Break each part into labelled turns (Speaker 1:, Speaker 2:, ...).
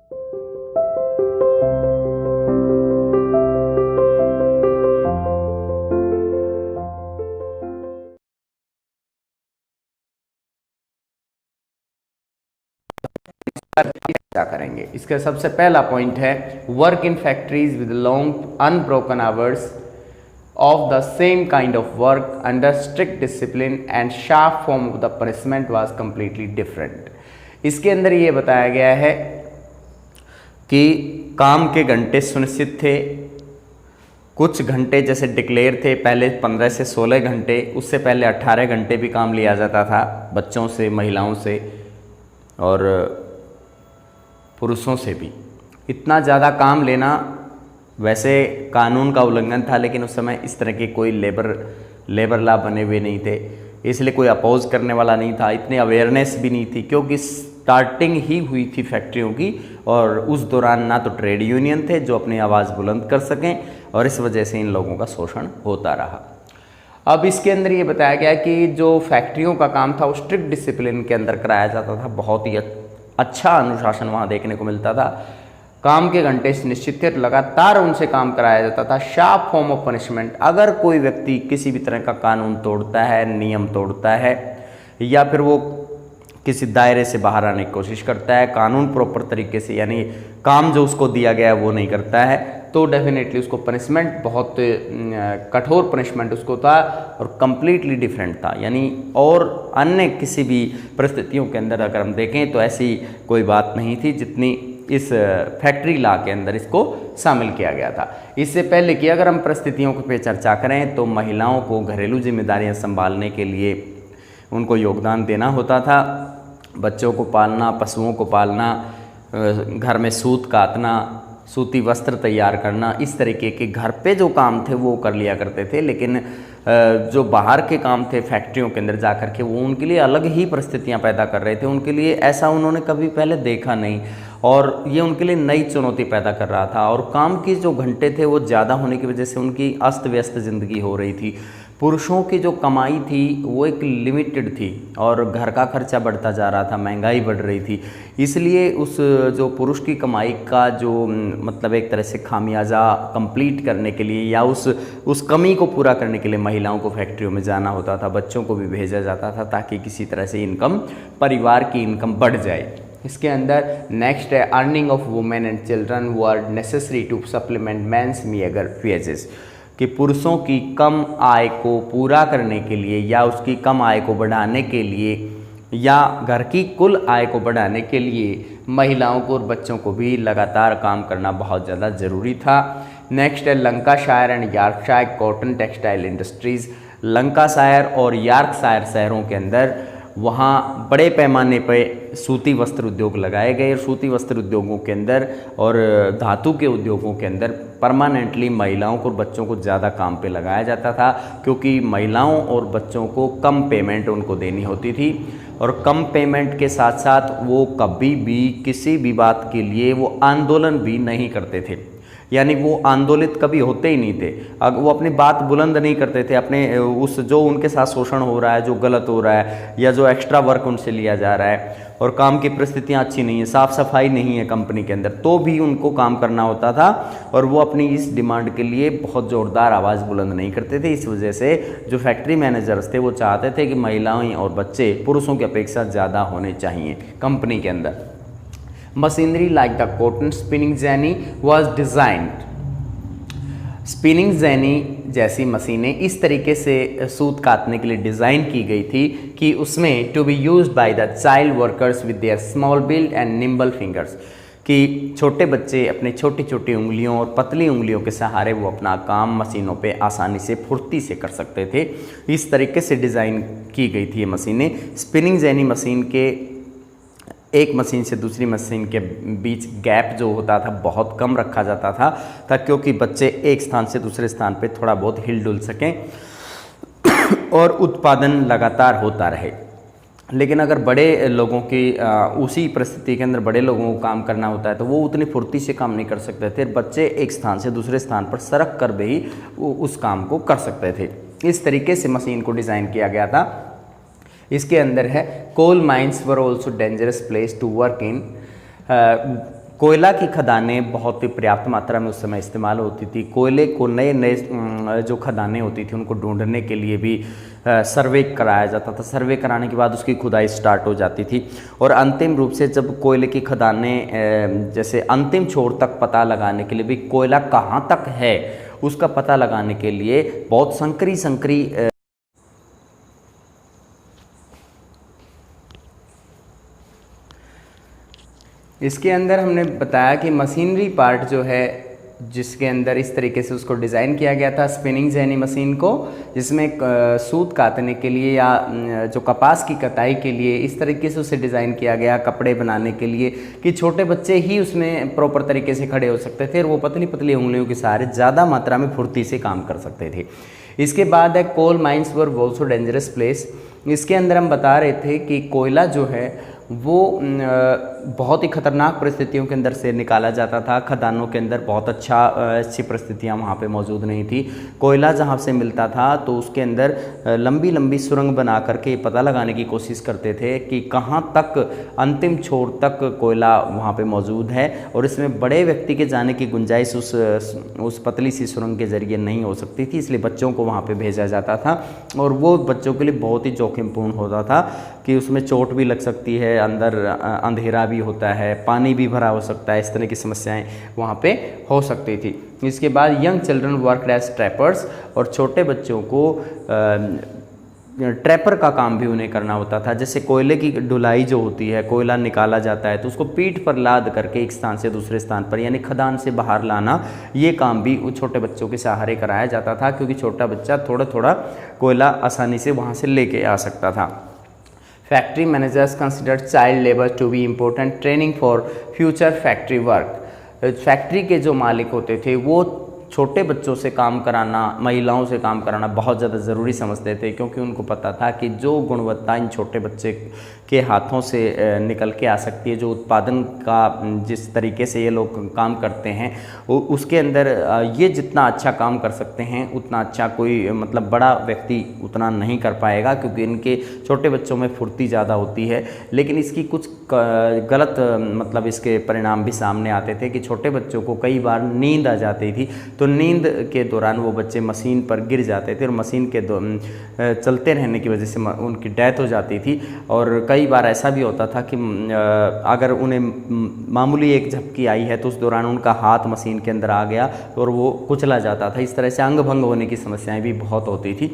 Speaker 1: क्या करेंगे। इसका सबसे पहला पॉइंट है work in factories with long unbroken hours of the same kind of work under strict discipline and sharp form of the punishment was completely different. इसके अंदर ये बताया गया है कि काम के घंटे सुनिश्चित थे, कुछ घंटे जैसे डिक्लेयर थे, पहले 15 से 16 घंटे, उससे पहले 18 घंटे भी काम लिया जाता था बच्चों से, महिलाओं से और पुरुषों से भी। इतना ज़्यादा काम लेना वैसे कानून का उल्लंघन था, लेकिन उस समय इस तरह के कोई लेबर लॉ बने हुए नहीं थे, इसलिए कोई अपोज करने वाला नहीं था, इतनी अवेयरनेस भी नहीं थी क्योंकि स्टार्टिंग ही हुई थी फैक्ट्रियों की और उस दौरान ना तो ट्रेड यूनियन थे जो अपनी आवाज़ बुलंद कर सकें और इस वजह से इन लोगों का शोषण होता रहा। अब इसके अंदर ये बताया गया कि जो फैक्ट्रियों का काम था वो स्ट्रिक्ट डिसिप्लिन के अंदर कराया जाता था, बहुत ही अच्छा अनुशासन वहाँ देखने को मिलता था। काम के घंटे निश्चित थे, लगातार उनसे काम कराया जाता था। शार्प फॉर्म ऑफ पनिशमेंट, अगर कोई व्यक्ति किसी भी तरह का कानून तोड़ता है, नियम तोड़ता है या फिर वो किसी दायरे से बाहर आने की कोशिश करता है, कानून प्रॉपर तरीके से यानी काम जो उसको दिया गया है वो नहीं करता है, तो डेफिनेटली उसको पनिशमेंट बहुत कठोर पनिशमेंट उसको था और कम्प्लीटली डिफरेंट था। यानी और अन्य किसी भी परिस्थितियों के अंदर अगर हम देखें तो ऐसी कोई बात नहीं थी जितनी इस फैक्ट्री लॉ के अंदर इसको शामिल किया गया था। इससे पहले कि अगर हम परिस्थितियों पे चर्चा करें तो महिलाओं को घरेलू जिम्मेदारियां संभालने के लिए उनको योगदान देना होता था। बच्चों को पालना, पशुओं को पालना, घर में सूत काटना, सूती वस्त्र तैयार करना, इस तरीके के घर पे जो काम थे वो कर लिया करते थे। लेकिन जो बाहर के काम थे फैक्ट्रियों के अंदर जाकर के वो उनके लिए अलग ही परिस्थितियां पैदा कर रहे थे, उनके लिए ऐसा उन्होंने कभी पहले देखा नहीं और ये उनके लिए नई चुनौती पैदा कर रहा था। और काम की जो घंटे थे वो ज़्यादा होने की वजह से उनकी अस्त व्यस्त ज़िंदगी हो रही थी। पुरुषों की जो कमाई थी वो एक लिमिटेड थी और घर का खर्चा बढ़ता जा रहा था, महंगाई बढ़ रही थी, इसलिए उस जो पुरुष की कमाई का जो मतलब एक तरह से खामियाजा कंप्लीट करने के लिए या उस कमी को पूरा करने के लिए महिलाओं को फैक्ट्रियों में जाना होता था, बच्चों को भी भेजा जाता था ताकि किसी तरह से इनकम, परिवार की इनकम बढ़ जाए। इसके अंदर नेक्स्ट है earning of women and children who are necessary to supplement men's meagre wages, कि पुरुषों की कम आय को पूरा करने के लिए या उसकी कम आय को बढ़ाने के लिए या घर की कुल आय को बढ़ाने के लिए महिलाओं को और बच्चों को भी लगातार काम करना बहुत ज़्यादा ज़रूरी था। नेक्स्ट है Lancashire and Yorkshire cotton textile industries. Lancashire और यॉर्कशायर शहरों के अंदर वहाँ बड़े पैमाने पर सूती वस्त्र उद्योग लगाए गए और सूती वस्त्र उद्योगों के अंदर और धातु के उद्योगों के अंदर परमानेंटली महिलाओं को और बच्चों को ज़्यादा काम पे लगाया जाता था, क्योंकि महिलाओं और बच्चों को कम पेमेंट उनको देनी होती थी और कम पेमेंट के साथ साथ वो कभी भी किसी भी बात के लिए वो आंदोलन भी नहीं करते थे, यानी वो आंदोलित कभी होते ही नहीं थे। अगर वो अपनी बात बुलंद नहीं करते थे, अपने उस जो उनके साथ शोषण हो रहा है, जो गलत हो रहा है या जो एक्स्ट्रा वर्क उनसे लिया जा रहा है और काम की परिस्थितियाँ अच्छी नहीं है, साफ़ सफाई नहीं है कंपनी के अंदर, तो भी उनको काम करना होता था और वो अपनी इस डिमांड के लिए बहुत ज़ोरदार आवाज़ बुलंद नहीं करते थे। इस वजह से जो फैक्ट्री मैनेजर्स थे वो चाहते थे कि महिलाएं और बच्चे पुरुषों की अपेक्षा ज़्यादा होने चाहिए कंपनी के अंदर। Machinery like the cotton spinning jenny was designed. Spinning jenny जैसी मशीनें इस तरीके से सूत काटने के लिए डिज़ाइन की गई थी कि उसमें to be used by the child workers with their small build and nimble fingers, कि छोटे बच्चे अपने छोटी छोटी उंगलियों और पतली उंगलियों के सहारे वो अपना काम मशीनों पे आसानी से फुर्ती से कर सकते थे। इस तरीके से डिज़ाइन की गई थी ये मशीनें। स्पिनिंग जेनी मशीन के एक मशीन से दूसरी मशीन के बीच गैप जो होता था बहुत कम रखा जाता था क्योंकि बच्चे एक स्थान से दूसरे स्थान पे थोड़ा बहुत हिल डुल सकें और उत्पादन लगातार होता रहे। लेकिन अगर बड़े लोगों की उसी परिस्थिति के अंदर बड़े लोगों को काम करना होता है तो वो उतनी फुर्ती से काम नहीं कर सकते थे, बच्चे एक स्थान से दूसरे स्थान पर सरक कर भी उस काम को कर सकते थे। इस तरीके से मशीन को डिज़ाइन किया गया था। इसके अंदर है coal mines were also dangerous place to work in. कोयला की खदानें बहुत ही पर्याप्त मात्रा में उस समय इस्तेमाल होती थी। कोयले को नए नए जो खदानें होती थी उनको ढूंढने के लिए भी सर्वे कराया जाता था। सर्वे कराने के बाद उसकी खुदाई स्टार्ट हो जाती थी और अंतिम रूप से जब कोयले की खदानें जैसे अंतिम छोर तक पता लगाने के लिए भी कोयला कहाँ तक है उसका पता लगाने के लिए बहुत संकरी इसके अंदर हमने बताया कि मशीनरी पार्ट जो है जिसके अंदर इस तरीके से उसको डिज़ाइन किया गया था स्पिनिंग जेनी मशीन को, जिसमें सूत काटने के लिए या जो कपास की कटाई के लिए इस तरीके से उसे डिज़ाइन किया गया कपड़े बनाने के लिए कि छोटे बच्चे ही उसमें प्रॉपर तरीके से खड़े हो सकते थे और वो पतली पतली उंगलियों के सहारे ज़्यादा मात्रा में फुर्ती से काम कर सकते थे। इसके बाद है coal mines were also dangerous place. इसके अंदर हम बता रहे थे कि कोयला जो है वो बहुत ही खतरनाक परिस्थितियों के अंदर से निकाला जाता था। खदानों के अंदर बहुत अच्छी परिस्थितियां वहाँ पे मौजूद नहीं थी। कोयला जहाँ से मिलता था तो उसके अंदर लंबी लंबी सुरंग बना करके पता लगाने की कोशिश करते थे कि कहाँ तक अंतिम छोर तक कोयला वहाँ पे मौजूद है और इसमें बड़े व्यक्ति के जाने की गुंजाइश उस पतली सी सुरंग के ज़रिए नहीं हो सकती थी, इसलिए बच्चों को वहाँ पर भेजा जाता था और वो बच्चों के लिए बहुत ही जोखिमपूर्ण होता था कि उसमें चोट भी लग सकती है, अंदर अंधेरा भी होता है, पानी भी भरा हो सकता है, इस तरह की समस्याएं वहाँ पे हो सकती थी। इसके बाद young children work as trappers, और छोटे बच्चों को ट्रैपर का काम भी उन्हें करना होता था। जैसे कोयले की ढुलाई जो होती है, कोयला निकाला जाता है तो उसको पीठ पर लाद करके एक स्थान से दूसरे स्थान पर यानी खदान से बाहर लाना, ये काम भी उन छोटे बच्चों के सहारे कराया जाता था क्योंकि छोटा बच्चा थोड़ा थोड़ा कोयला आसानी से वहाँ से लेके आ सकता था। Factory managers considered child labour to be important training for future factory work. फैक्ट्री के जो मालिक होते थे वो छोटे बच्चों से काम कराना, महिलाओं से काम कराना बहुत ज़्यादा ज़रूरी समझते थे क्योंकि उनको पता था कि जो गुणवत्ता इन छोटे बच्चे के हाथों से निकल के आ सकती है, जो उत्पादन का जिस तरीके से ये लोग काम करते हैं उसके अंदर ये जितना अच्छा काम कर सकते हैं उतना अच्छा कोई मतलब बड़ा व्यक्ति उतना नहीं कर पाएगा क्योंकि इनके छोटे बच्चों में फुर्ती ज़्यादा होती है। लेकिन इसकी कुछ गलत मतलब इसके परिणाम भी सामने आते थे कि छोटे बच्चों को कई बार नींद आ जाती थी तो नींद के दौरान वो बच्चे मशीन पर गिर जाते थे और मशीन के चलते रहने की वजह से उनकी डेथ हो जाती थी। और कई बार ऐसा भी होता था कि अगर उन्हें मामूली एक झपकी आई है तो उस दौरान उनका हाथ मशीन के अंदर आ गया और वो कुचला जाता था। इस तरह से अंग भंग होने की समस्याएं भी बहुत होती थी।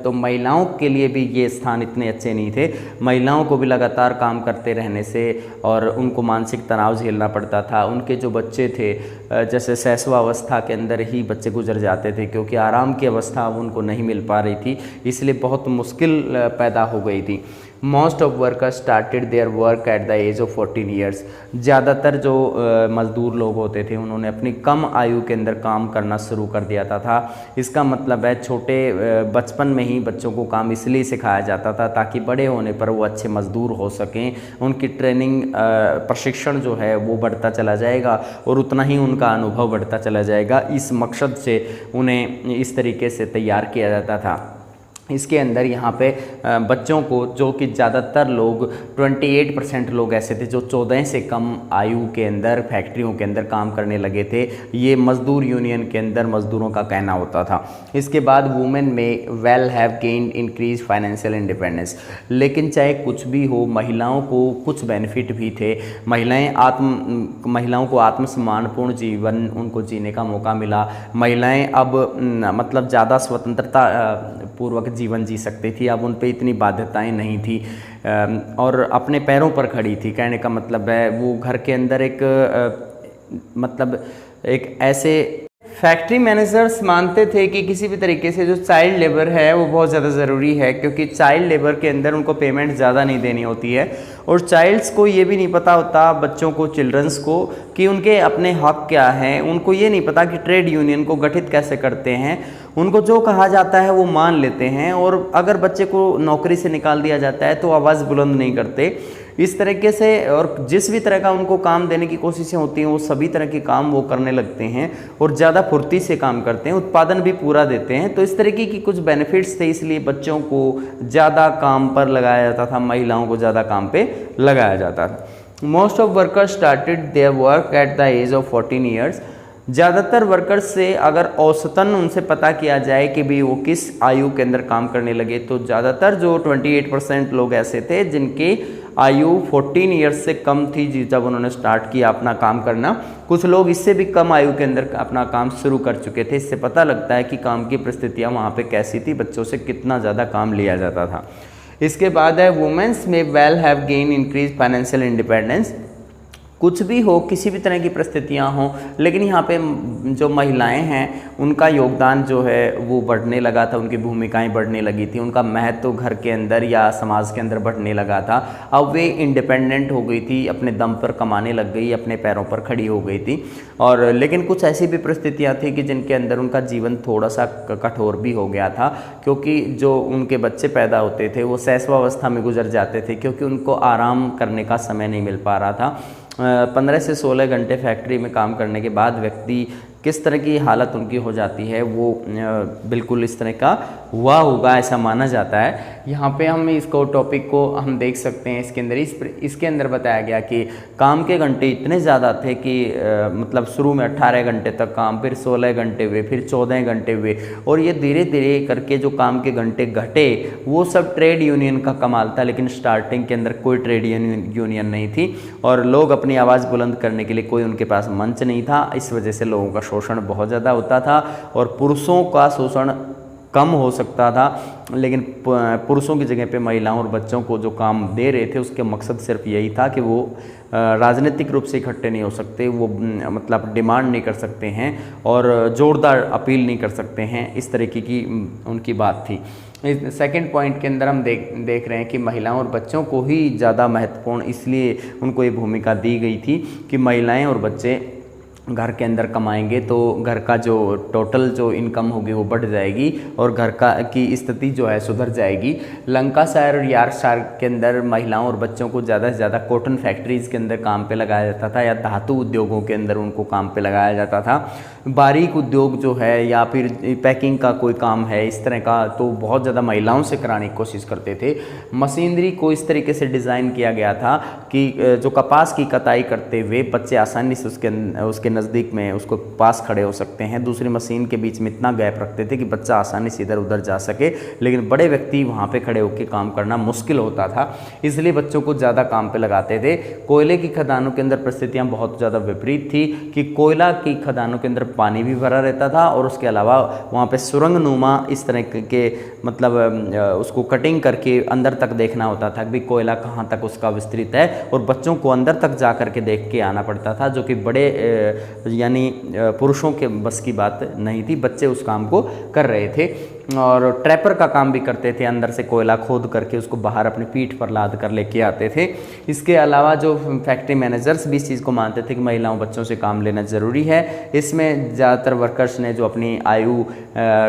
Speaker 1: तो महिलाओं के लिए भी ये स्थान इतने अच्छे नहीं थे। महिलाओं को भी लगातार काम करते रहने से और उनको मानसिक तनाव झेलना पड़ता था। उनके जो बच्चे थे जैसे शैशवावस्था के अंदर ही बच्चे गुजर जाते थे क्योंकि आराम की अवस्था अब उनको नहीं मिल पा रही थी, इसलिए बहुत मुश्किल पैदा हो गई थी। Most of workers started their work at the age of 14 years. ज़्यादातर जो मज़दूर लोग होते थे उन्होंने अपनी कम आयु के अंदर काम करना शुरू कर दिया था। इसका मतलब है छोटे बचपन में ही बच्चों को काम इसलिए सिखाया जाता था ताकि बड़े होने पर वो अच्छे मज़दूर हो सकें। उनकी ट्रेनिंग प्रशिक्षण जो है वो बढ़ता चला जाएगा और उतना ही उनका अनुभव बढ़ता चला जाएगा। इस मकसद से उन्हें इस तरीके से तैयार किया जाता था। इसके अंदर यहाँ पे बच्चों को जो कि ज़्यादातर लोग 28% लोग ऐसे थे जो 14 से कम आयु के अंदर फैक्ट्रियों के अंदर काम करने लगे थे। ये मज़दूर यूनियन के अंदर मज़दूरों का कहना होता था। इसके बाद वुमेन में well have gained increase financial independence. लेकिन चाहे कुछ भी हो महिलाओं को कुछ बेनिफिट भी थे। महिलाओं को आत्मसम्मानपूर्ण जीवन उनको जीने का मौका मिला। महिलाएँ अब मतलब ज़्यादा स्वतंत्रता पूर्वक जीवन जी सकती थी। अब उन पे इतनी बाध्यताएं नहीं थी और अपने पैरों पर खड़ी थी। कहने का मतलब है वो घर के अंदर एक ऐसे फैक्ट्री मैनेजर्स मानते थे कि किसी भी तरीके से जो चाइल्ड लेबर है वो बहुत ज़्यादा ज़रूरी है क्योंकि चाइल्ड लेबर के अंदर उनको पेमेंट ज़्यादा नहीं देनी होती है और चाइल्ड्स को ये भी नहीं पता होता, बच्चों को, चिल्ड्रंस को, कि उनके अपने हक क्या हैं। उनको ये नहीं पता कि ट्रेड यूनियन को गठित कैसे करते हैं। उनको जो कहा जाता है वो मान लेते हैं और अगर बच्चे को नौकरी से निकाल दिया जाता है तो आवाज़ बुलंद नहीं करते। इस तरीके से और जिस भी तरह का उनको काम देने की कोशिशें होती हैं वो सभी तरह के काम वो करने लगते हैं और ज़्यादा फुर्ती से काम करते हैं, उत्पादन भी पूरा देते हैं। तो इस तरीके की कुछ बेनिफिट्स थे, इसलिए बच्चों को ज़्यादा काम पर लगाया जाता था, महिलाओं को ज़्यादा काम पे लगाया जाता था। Most of workers started their work at the age of 14 years. ज़्यादातर वर्कर्स से अगर औसतन उनसे पता किया जाए कि भी वो किस आयु के अंदर काम करने लगे, तो ज़्यादातर जो 28% लोग ऐसे थे जिनकी आयु 14 ईयर्स से कम थी जब उन्होंने स्टार्ट किया अपना काम करना। कुछ लोग इससे भी कम आयु के अंदर अपना काम शुरू कर चुके थे। इससे पता लगता है कि काम की परिस्थितियाँ वहाँ पे कैसी थी, बच्चों से कितना ज़्यादा काम लिया जाता था। इसके बाद है वुमेन्स में well have gain increase financial independence. कुछ भी हो, किसी भी तरह की परिस्थितियाँ हों, लेकिन यहाँ पे जो महिलाएं हैं उनका योगदान जो है वो बढ़ने लगा था, उनकी भूमिकाएं बढ़ने लगी थी, उनका महत्व घर के अंदर या समाज के अंदर बढ़ने लगा था। अब वे इंडिपेंडेंट हो गई थी, अपने दम पर कमाने लग गई, अपने पैरों पर खड़ी हो गई थी। और लेकिन कुछ ऐसी भी परिस्थितियाँ थी कि जिनके अंदर उनका जीवन थोड़ा सा कठोर भी हो गया था, क्योंकि जो उनके बच्चे पैदा होते थे वो शैशवावस्था में गुजर जाते थे, क्योंकि उनको आराम करने का समय नहीं मिल पा रहा था। 15 से 16 घंटे फैक्ट्री में काम करने के बाद व्यक्ति किस तरह की हालत उनकी हो जाती है वो बिल्कुल इस तरह का हुआ होगा ऐसा माना जाता है। यहाँ पे हम इसको टॉपिक को हम देख सकते हैं। इसके अंदर बताया गया कि काम के घंटे इतने ज़्यादा थे कि मतलब शुरू में 18 घंटे तक काम, फिर 16 घंटे हुए, फिर 14 घंटे हुए, और ये धीरे धीरे करके जो काम के घंटे घटे वो सब ट्रेड यूनियन का कमाल था। लेकिन स्टार्टिंग के अंदर कोई ट्रेड यूनियन नहीं थी और लोग अपनी आवाज़ बुलंद करने के लिए कोई उनके पास मंच नहीं था। इस वजह से लोगों का शोषण बहुत ज़्यादा होता था और पुरुषों का शोषण कम हो सकता था, लेकिन पुरुषों की जगह पे महिलाओं और बच्चों को जो काम दे रहे थे उसके मकसद सिर्फ यही था कि वो राजनीतिक रूप से इकट्ठे नहीं हो सकते, वो मतलब डिमांड नहीं कर सकते हैं और ज़ोरदार अपील नहीं कर सकते हैं, इस तरीके की उनकी बात थी। सेकंड पॉइंट के अंदर हम देख रहे हैं कि महिलाओं और बच्चों को ही ज़्यादा महत्वपूर्ण इसलिए उनको ये भूमिका दी गई थी कि महिलाएं और बच्चे घर के अंदर कमाएंगे तो घर का जो टोटल जो इनकम होगी वो बढ़ जाएगी और घर का की स्थिति जो है सुधर जाएगी। लंकाशायर और यॉर्कशायर के अंदर महिलाओं और बच्चों को ज़्यादा से ज़्यादा कॉटन फैक्ट्रीज़ के अंदर काम पे लगाया जाता था या धातु उद्योगों के अंदर उनको काम पे लगाया जाता था। बारीक उद्योग जो है या फिर पैकिंग का कोई काम है इस तरह का तो बहुत ज़्यादा महिलाओं से कराने की कोशिश करते थे। मशीनरी को इस तरीके से डिज़ाइन किया गया था कि जो कपास की कटाई करते हुए बच्चे आसानी से उसके नज़दीक में उसको पास खड़े हो सकते हैं। दूसरी मशीन के बीच में इतना गैप रखते थे कि बच्चा आसानी से इधर उधर जा सके, लेकिन बड़े व्यक्ति वहाँ पे खड़े होकर काम करना मुश्किल होता था, इसलिए बच्चों को ज़्यादा काम पे लगाते थे। कोयले की खदानों के अंदर परिस्थितियाँ बहुत ज़्यादा विपरीत थी कि कोयला की खदानों के अंदर पानी भी भरा रहता था और उसके अलावा वहाँ पे सुरंग नुमा इस तरह के मतलब उसको कटिंग करके अंदर तक देखना होता था कि कोयला कहाँ तक उसका विस्तृत है और बच्चों को अंदर तक जा करके देख के आना पड़ता था, जो कि बड़े यानी पुरुषों के बस की बात नहीं थी। बच्चे उस काम को कर रहे थे और ट्रैपर का काम भी करते थे, अंदर से कोयला खोद करके उसको बाहर अपनी पीठ पर लाद कर लेके आते थे। इसके अलावा जो फैक्ट्री मैनेजर्स भी इस चीज़ को मानते थे कि महिलाओं बच्चों से काम लेना ज़रूरी है। इसमें ज़्यादातर वर्कर्स ने जो अपनी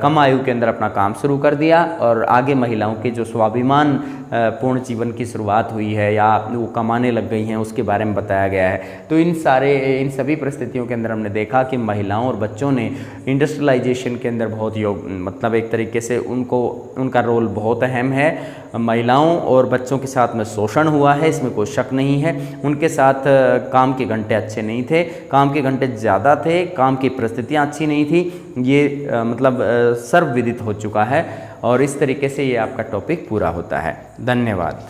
Speaker 1: कम आयु के अंदर अपना काम शुरू कर दिया और आगे महिलाओं के जो स्वाभिमान पूर्ण जीवन की शुरुआत हुई है या वो कमाने लग गई हैं उसके बारे में बताया गया है। तो इन सभी परिस्थितियों के अंदर हमने देखा कि महिलाओं और बच्चों ने इंडस्ट्रियलाइजेशन के अंदर बहुत मतलब एक तरीके से उनका रोल बहुत अहम है। महिलाओं और बच्चों के साथ में शोषण हुआ है, इसमें कोई शक नहीं है। उनके साथ काम के घंटे अच्छे नहीं थे, काम के घंटे ज़्यादा थे, काम की परिस्थितियाँ अच्छी नहीं थी, ये मतलब सर्वविदित हो चुका है और इस तरीके से ये आपका टॉपिक पूरा होता है। धन्यवाद।